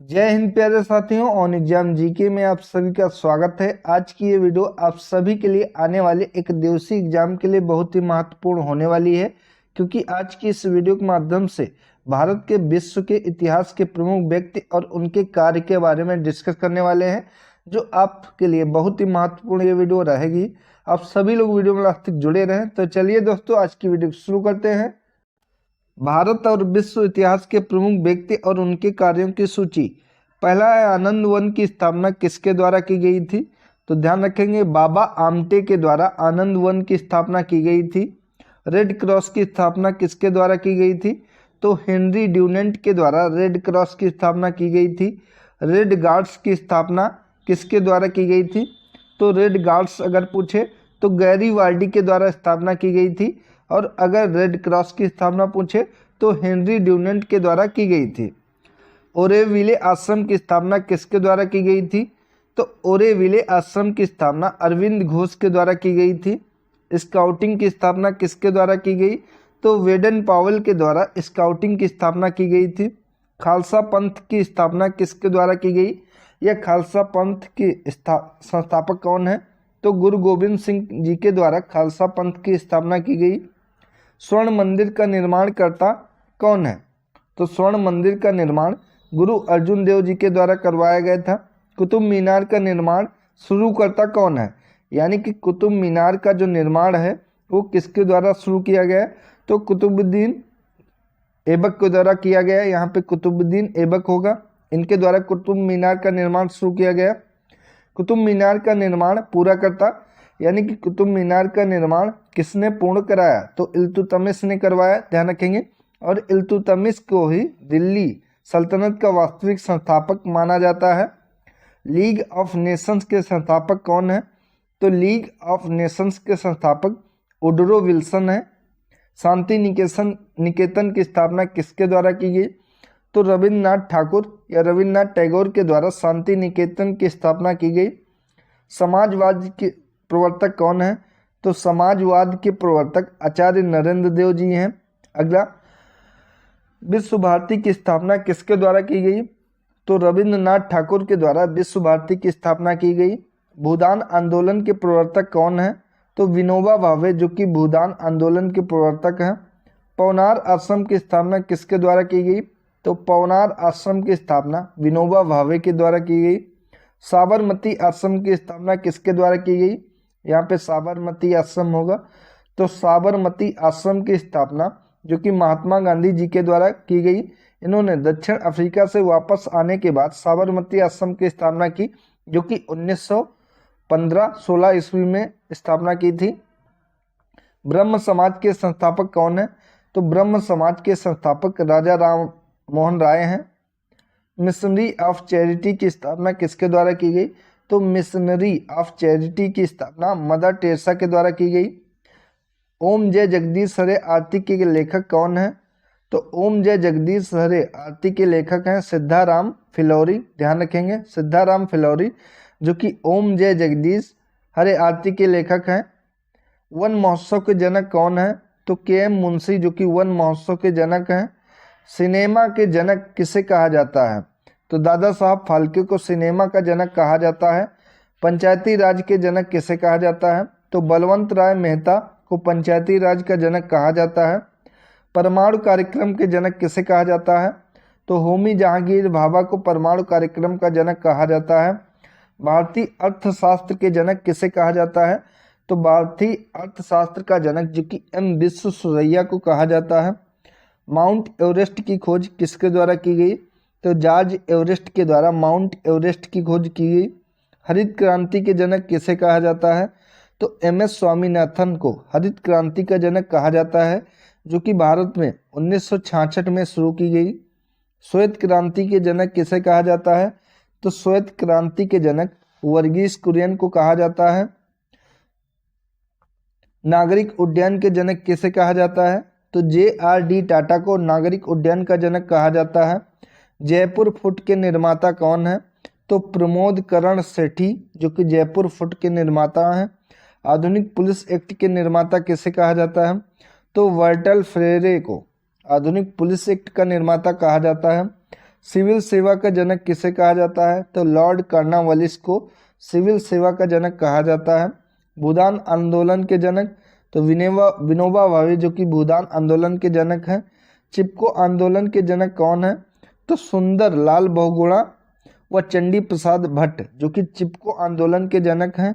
जय हिंद प्यारे साथियों। ऑन एग्जाम जीके में आप सभी का स्वागत है। आज की ये वीडियो आप सभी के लिए आने वाले एक दिवसीय एग्जाम के लिए बहुत ही महत्वपूर्ण होने वाली है, क्योंकि आज की इस वीडियो के माध्यम से भारत के विश्व के इतिहास के प्रमुख व्यक्ति और उनके कार्य के बारे में डिस्कस करने वाले हैं, जो आपके लिए बहुत ही महत्वपूर्ण ये वीडियो रहेगी। आप सभी लोग वीडियो में लास्ट तक जुड़े रहें। तो चलिए दोस्तों, आज की वीडियो शुरू करते हैं। भारत और विश्व इतिहास के प्रमुख व्यक्ति और उनके कार्यों की सूची। पहला है, आनंद वन की स्थापना किसके द्वारा की गई थी? तो ध्यान रखेंगे, बाबा आमटे के द्वारा आनंद वन की स्थापना की गई थी। रेड क्रॉस की स्थापना किसके द्वारा की गई थी? तो हेनरी ड्यूनेंट के द्वारा रेड क्रॉस की स्थापना की गई थी। रेड गार्ड्स की स्थापना किसके द्वारा की गई थी? तो रेड गार्ड्स अगर पूछे तो गैरी वार्डी के द्वारा स्थापना की गई थी, और अगर रेड क्रॉस की स्थापना पूछे तो हेनरी ड्यूनेंट के द्वारा की गई थी। ओरेविले आश्रम की स्थापना किसके द्वारा की गई थी? तो ओरेविले आश्रम की स्थापना अरविंद घोष के द्वारा की गई थी। स्काउटिंग की स्थापना किसके द्वारा की गई? तो वेडन पावेल के द्वारा स्काउटिंग की स्थापना की गई थी। खालसा पंथ की स्थापना किसके द्वारा की गई? यह खालसा पंथ की संस्थापक कौन है? तो गुरु गोविंद सिंह जी के द्वारा खालसा पंथ की स्थापना की गई। स्वर्ण मंदिर का निर्माणकर्ता कौन है? तो स्वर्ण मंदिर का निर्माण गुरु अर्जुन देव जी के द्वारा करवाया गया था। कुतुब मीनार का निर्माण शुरूकर्ता कौन है? यानी कि कुतुब मीनार का जो निर्माण है वो किसके द्वारा शुरू किया गया? तो कुतुबुद्दीन ऐबक के द्वारा किया गया। यहाँ पे कुतुबुद्दीन ऐबक होगा, इनके द्वारा कुतुब मीनार का निर्माण शुरू किया गया। कुतुब मीनार का निर्माण पूरा करता, यानी कि कुतुब मीनार का निर्माण किसने पूर्ण कराया? तो इल्तुतमिश ने करवाया, ध्यान रखेंगे। और इल्तुतमिश को ही दिल्ली सल्तनत का वास्तविक संस्थापक माना जाता है। लीग ऑफ नेशंस के संस्थापक कौन है? तो लीग ऑफ नेशंस के संस्थापक वुडरो विल्सन है। शांति निकेतन की स्थापना किसके द्वारा की गई? तो रविन्द्रनाथ ठाकुर या रविन्द्रनाथ टैगोर के द्वारा शांति निकेतन की स्थापना की गई। समाजवाद के प्रवर्तक कौन है? तो समाजवाद के प्रवर्तक आचार्य नरेंद्र देव जी हैं। अगला, विश्व भारती की स्थापना किसके द्वारा की गई? तो रविन्द्रनाथ ठाकुर के द्वारा विश्व भारती की स्थापना की गई। भूदान आंदोलन के प्रवर्तक कौन है? तो विनोबा भावे, जो कि भूदान आंदोलन के प्रवर्तक हैं। पवनार आश्रम की स्थापना किसके द्वारा की गई? तो पवनार आश्रम की स्थापना विनोबा भावे के द्वारा की गई। साबरमती आश्रम की स्थापना किसके द्वारा की गई? यहाँ पे साबरमती आश्रम होगा। तो साबरमती आश्रम की स्थापना जो कि महात्मा गांधी जी के द्वारा की गई। इन्होंने दक्षिण अफ्रीका से वापस आने के बाद साबरमती आश्रम की स्थापना की, जो कि 1915-16 ईस्वी में स्थापना की थी। ब्रह्म समाज के संस्थापक कौन है? तो ब्रह्म समाज के संस्थापक राजा राम मोहन राय हैं। मिशनरी ऑफ चैरिटी की स्थापना किसके द्वारा की गई? तो मिशनरी ऑफ चैरिटी की स्थापना मदर टेरेसा के द्वारा की गई। ओम जय जगदीश हरे आरती के लेखक कौन है? तो ओम जय जगदीश हरे आरती के लेखक हैं सिद्धाराम फिलौरी, ध्यान रखेंगे, सिद्धाराम फिलौरी, जो कि ओम जय जगदीश हरे आरती के लेखक हैं। वन महोत्सव के जनक कौन है? तो के.एम. मुंशी, जो कि वन महोत्सव के जनक हैं। सिनेमा के जनक किसे कहा जाता है? तो दादा साहब फाल्के को सिनेमा का जनक कहा जाता है। पंचायती राज के जनक किसे कहा जाता है? तो बलवंत राय मेहता को पंचायती राज का जनक कहा जाता है। परमाणु कार्यक्रम के जनक किसे कहा जाता है? तो होमी जहांगीर भाभा को परमाणु कार्यक्रम का जनक कहा जाता है। भारतीय अर्थशास्त्र के जनक किसे कहा जाता है? तो भारतीय अर्थशास्त्र का जनक, जो कि एम विश्वेश्वरैया को कहा जाता है। माउंट एवरेस्ट की खोज किसके द्वारा की गई? तो जॉर्ज एवरेस्ट के द्वारा माउंट एवरेस्ट की खोज की गई। हरित क्रांति के जनक किसे कहा जाता है? तो एम.एस. स्वामीनाथन को हरित क्रांति का जनक कहा जाता है, जो कि भारत में 1966 में शुरू की गई। श्वेत क्रांति के जनक किसे कहा जाता है? तो श्वेत क्रांति के जनक वर्गीस कुरियन को कहा जाता है। नागरिक उड्डयन के जनक किसे कहा जाता है? तो J.R.D. टाटा को नागरिक उड्डयन का जनक कहा जाता है। जयपुर फुट के निर्माता कौन है? तो प्रमोद करण सेठी, जो कि जयपुर फुट के निर्माता हैं। आधुनिक पुलिस एक्ट के निर्माता किसे कहा जाता है? तो वर्टल फ्रेरे को आधुनिक पुलिस एक्ट का निर्माता कहा जाता है। सिविल सेवा का जनक किसे कहा जाता है? तो लॉर्ड कॉर्नवालिस को सिविल सेवा का जनक कहा जाता है। भूदान आंदोलन के जनक तो विनोबा भावे जो कि भूदान आंदोलन के जनक हैं। चिपको आंदोलन के जनक कौन है? तो सुंदर लाल बहुगुणा व चंडी प्रसाद भट्ट जो कि चिपको आंदोलन के जनक हैं।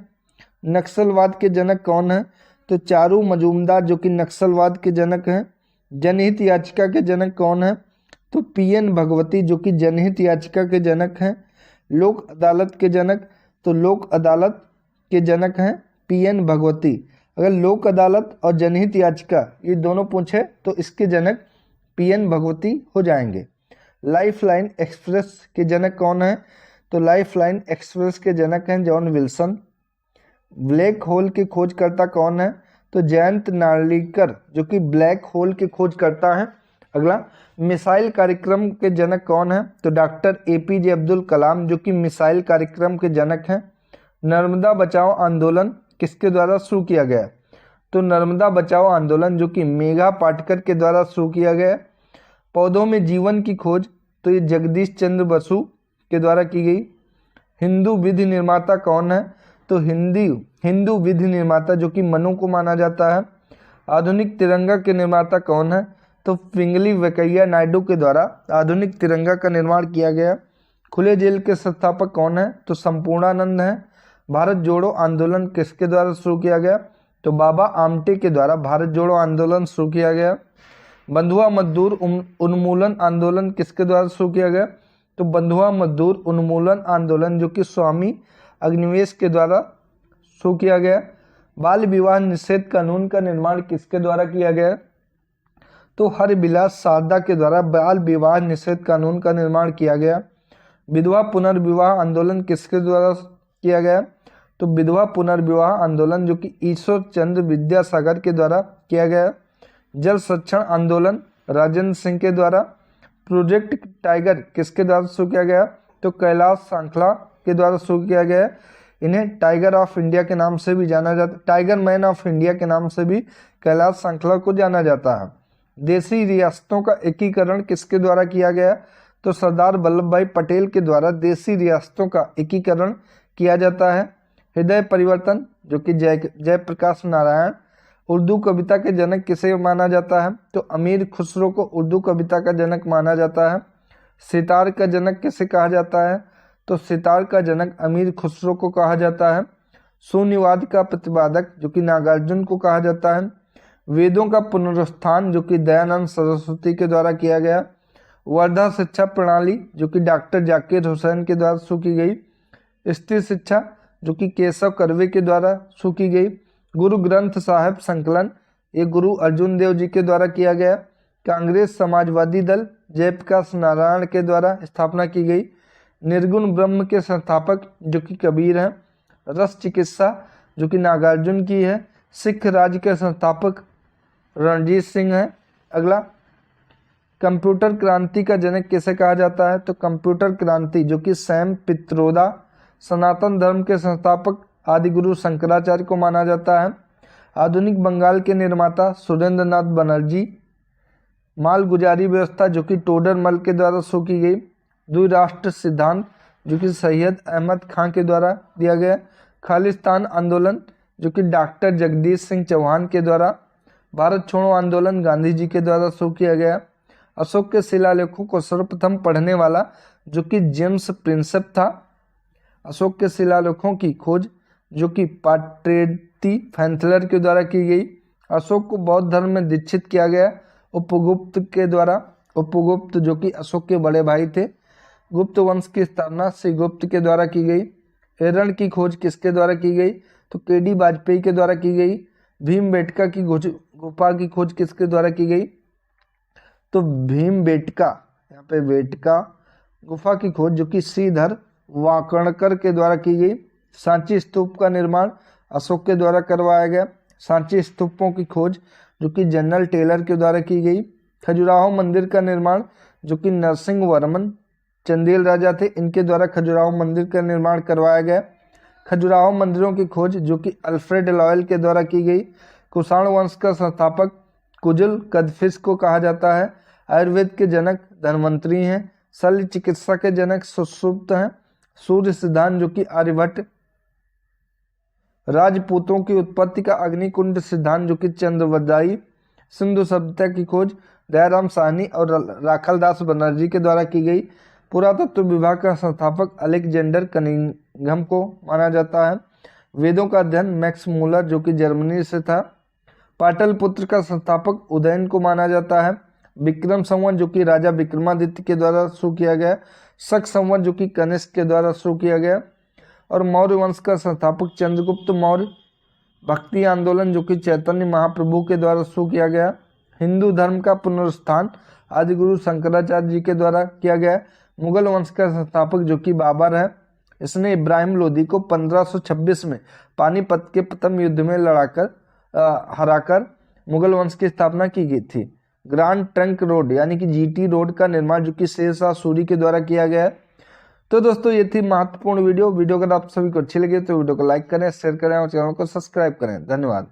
नक्सलवाद के जनक कौन है? तो चारू मजूमदार जो कि नक्सलवाद के जनक हैं। जनहित याचिका के जनक कौन है? तो पीएन भगवती जो कि जनहित याचिका के जनक हैं। लोक अदालत के जनक तो लोक अदालत के जनक हैं पीएन भगवती। अगर लोक अदालत और जनहित याचिका ये दोनों पूछे तो इसके जनक पीएन भगवती हो जाएंगे। लाइफलाइन एक्सप्रेस के जनक कौन है? तो लाइफलाइन एक्सप्रेस के जनक हैं जॉन विल्सन। ब्लैक होल के खोजकर्ता कौन है? तो जयंत नार्लिकर जो कि ब्लैक होल के खोजकर्ता हैं। अगला, मिसाइल कार्यक्रम के जनक कौन है? तो डॉक्टर एपीजे अब्दुल कलाम जो कि मिसाइल कार्यक्रम के जनक हैं। नर्मदा बचाओ आंदोलन किसके द्वारा शुरू किया गया? तो नर्मदा बचाओ आंदोलन जो कि मेघा पाटकर के द्वारा शुरू किया गया। पौधों में जीवन की खोज तो ये जगदीश चंद्र बसु के द्वारा की गई। हिंदू विधि निर्माता कौन है? तो हिंदू विधि निर्माता जो कि मनु को माना जाता है। आधुनिक तिरंगा के निर्माता कौन है? तो पिंगली वेंकैया नायडू के द्वारा आधुनिक तिरंगा का निर्माण किया गया। खुले जेल के संस्थापक कौन है? तो संपूर्णानंद है। भारत जोड़ो आंदोलन किसके द्वारा शुरू किया गया? तो बाबा आमटे के द्वारा भारत जोड़ो आंदोलन शुरू किया गया। बंधुआ मजदूर उन्मूलन आंदोलन किसके द्वारा शुरू किया गया? तो बंधुआ मजदूर उन्मूलन आंदोलन जो कि स्वामी अग्निवेश के द्वारा शुरू किया गया। बाल विवाह निषेध कानून का निर्माण किसके द्वारा किया गया? तो हरबिलास सारदा के द्वारा बाल विवाह निषेध कानून का निर्माण किया गया। विधवा पुनर्विवाह आंदोलन किसके द्वारा किया गया? तो विधवा पुनर्विवाह आंदोलन जो कि ईश्वर चंद्र विद्यासागर के द्वारा किया गया। जल संरक्षण आंदोलन राजेंद्र सिंह के द्वारा। प्रोजेक्ट टाइगर किसके द्वारा शुरू किया गया? तो कैलाश सांखला के द्वारा शुरू किया गया। इन्हें टाइगर ऑफ इंडिया के नाम से भी जाना जाता, टाइगर मैन ऑफ इंडिया के नाम से भी कैलाश सांखला को जाना जाता है। देशी रियासतों का एकीकरण किसके द्वारा किया गया? तो सरदार वल्लभ भाई पटेल के द्वारा देशी रियासतों का एकीकरण किया जाता है। हृदय परिवर्तन जो कि जयप्रकाश नारायण। उर्दू कविता के जनक किसे माना जाता है? तो अमीर खुसरो को उर्दू कविता का जनक माना जाता है। सितार का जनक किसे कहा जाता है? तो सितार का जनक अमीर खुसरो को कहा जाता है। शून्यवाद का प्रतिपादक जो कि नागार्जुन को कहा जाता है। वेदों का पुनरुत्थान जो कि दयानंद सरस्वती के द्वारा किया गया। वर्धा शिक्षा प्रणाली जो कि डॉक्टर जाकिर हुसैन के द्वारा शुरू की गई। स्त्री शिक्षा जो कि केशव कर्वे के द्वारा शुरू की गई। गुरु ग्रंथ साहिब संकलन ये गुरु अर्जुन देव जी के द्वारा किया गया। कांग्रेस समाजवादी दल जयप्रकाश नारायण के द्वारा स्थापना की गई। निर्गुण ब्रह्म के संस्थापक जो कि कबीर हैं। रस चिकित्सा जो कि नागार्जुन की है। सिख राज्य के संस्थापक रणजीत सिंह हैं। अगला, कंप्यूटर क्रांति का जनक किसे कहा जाता है? तो कंप्यूटर क्रांति जो कि सैम पित्रोदा। सनातन धर्म के संस्थापक आदिगुरु शंकराचार्य को माना जाता है। आधुनिक बंगाल के निर्माता सुरेंद्र नाथ बनर्जी। मालगुजारी व्यवस्था जो कि टोडरमल के द्वारा शुरू की गई। द्विराष्ट्र सिद्धांत जो कि सैयद अहमद खां के द्वारा दिया गया। खालिस्तान आंदोलन जो कि डॉक्टर जगदीश सिंह चौहान के द्वारा। भारत छोड़ो आंदोलन गांधी जी के द्वारा शुरू किया गया। अशोक के शिलालेखों को सर्वप्रथम पढ़ने वाला जो कि जेम्स प्रिंसेप था। अशोक के शिलालेखों की खोज जो कि पाट्रेटी फैंथलर के द्वारा की गई। अशोक को बौद्ध धर्म में दीक्षित किया गया उपगुप्त के द्वारा। उपगुप्त जो कि अशोक के बड़े भाई थे। गुप्त वंश की स्थापना श्रीगुप्त के द्वारा की गई। हिरण की खोज किसके द्वारा की गई? तो केडी वाजपेयी के द्वारा की गई। भीमबेटका की गुफा की खोज किसके द्वारा की गई? तो भीमबेटका, यहाँ पे बेटका गुफा की खोज जो कि श्रीधर वाकणकर के द्वारा की गई। सांची स्तूप का निर्माण अशोक के द्वारा करवाया गया। सांची स्तूपों की खोज जो कि जनरल टेलर के द्वारा की गई। खजुराहो मंदिर का निर्माण जो कि नरसिंह वर्मन चंदेल राजा थे, इनके द्वारा खजुराहो मंदिर का निर्माण करवाया गया। खजुराहो मंदिरों की खोज जो कि अल्फ्रेड लॉयल के द्वारा की गई। कुषाण वंश का संस्थापक कुजुल कदफिस को कहा जाता है। आयुर्वेद के जनक धन्वंतरी हैं। शल्य चिकित्सा के जनक सुश्रुत हैं। सूर्य सिद्धांत जो कि आर्यभट्ट। राजपूतों की उत्पत्ति का अग्निकुंड सिद्धांत जो कि चंद्रवदाई। सिंधु सभ्यता की खोज दयाराम साहनी और राखलदास बनर्जी के द्वारा की गई। पुरातत्व विभाग का संस्थापक अलेक्जेंडर कनिंघम को माना जाता है। वेदों का अध्ययन मैक्स मूलर जो कि जर्मनी से था। पाटलिपुत्र का संस्थापक उदयन को माना जाता है। विक्रम संवत जो कि राजा विक्रमादित्य के द्वारा शुरू किया गया। शक संवत जो कि कनिष्क के द्वारा शुरू किया गया। और मौर्य वंश का संस्थापक चंद्रगुप्त मौर्य। भक्ति आंदोलन जो कि चैतन्य महाप्रभु के द्वारा शुरू किया गया। हिंदू धर्म का पुनरुत्थान आदिगुरु शंकराचार्य जी के द्वारा किया गया। मुगल वंश का संस्थापक जो कि बाबर है। इसने इब्राहिम लोदी को 1526 में पानीपत के प्रथम युद्ध में हराकर मुगल वंश की स्थापना की गई थी। ग्रांड ट्रंक रोड यानी कि जीटी रोड का निर्माण जो कि शेर शाह सूरी के द्वारा किया गया है। तो दोस्तों ये थी महत्वपूर्ण वीडियो अगर आप सभी को अच्छी लगी तो वीडियो को लाइक करें, शेयर करें और चैनल को सब्सक्राइब करें। धन्यवाद।